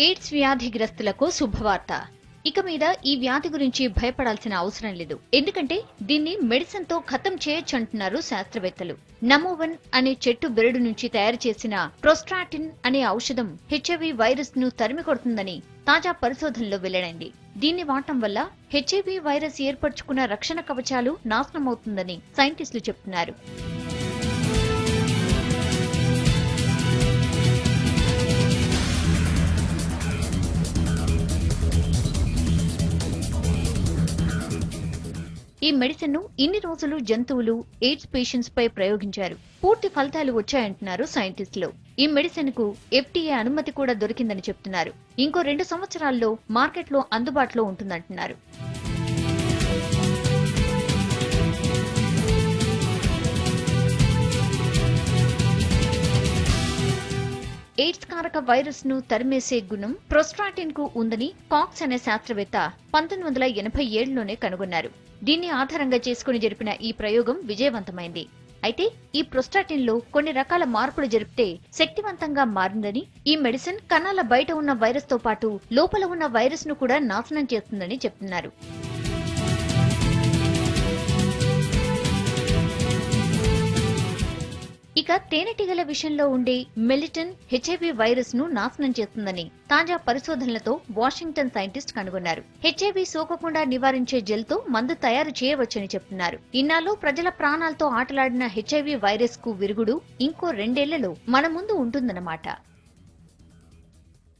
AIDS వ్యాధిగ్రస్తులకు శుభవార్త. ఇక మీద ఈ వ్యాధి గురించి భయపడాల్సిన అవసరం లేదు. ఎందుకంటే దీన్ని మెడిసిన్ తో ఖతం చేయొచ్చంటున్నారు శాస్త్రవేత్తలు. నమోవన్ అనే చెట్టు బెరడు నుంచి తయారు చేసిన ప్రోస్ట్రాటిన్ అనే ఔషధం హెచ్ఐవి వైరస్ ను తరిమి కొడుతుందని తాజా పరిశోధనలో వెల్లడైంది. దీన్ని వాడటం వల్ల హెచ్ఐవి వైరస్ ఏర్పరచుకున్న రక్షణ కవచాలు నాశనమవుతుందని సైంటిస్టులు చెబుతున్నారు. ఈ మెడిసిన్ ను ఇన్ని రోజులు జంతువులు, ఎయిడ్స్ పేషెంట్స్ పై ప్రయోగించారు. పూర్తి ఫలితాలు వచ్చాయంటున్నారు సైంటిస్టులు. ఈ మెడిసిన్ కు FDA అనుమతి కూడా దొరికిందని చెప్తున్నారు. ఇంకో 2 సంవత్సరాల్లో మార్కెట్లో అందుబాటులో ఉంటుందంటున్నారు. ఎయిడ్స్ కారక వైరస్ ను తరిమేసే గుణం ప్రోస్ట్రాటిన్ కు ఉందని కాక్స్ అనే శాస్త్రవేత్త 1987లోనే కనుగొన్నారు. దీన్ని ఆధారంగా చేసుకుని జరిపిన ఈ ప్రయోగం విజయవంతమైంది. అయితే ఈ ప్రోస్ట్రాటిన్ లో కొన్ని రకాల మార్పులు జరిపితే శక్తివంతంగా మారిందని, ఈ మెడిసిన్ కణాల బయట ఉన్న వైరస్ తో పాటు లోపల ఉన్న వైరస్ ను కూడా నాశనం చేస్తుందని చెప్తున్నారు. ఇక తేనెటీగల విషయంలో ఉండే మెలిటన్ హెచ్ఐవి వైరస్ ను నాశనం చేస్తుందని తాజా పరిశోధనలతో వాషింగ్టన్ సైంటిస్ట్ కనుగొన్నారు. హెచ్ఐవి సోకకుండా నివారించే జెల్ తో మందు తయారు చేయవచ్చని చెప్తున్నారు. ఇన్నాళ్ళు ప్రజల ప్రాణాలతో ఆటలాడిన హెచ్ఐవి వైరస్ కు విరుగుడు ఇంకో 2 ఏళ్లలో మన ముందు ఉంటుందన్నమాట.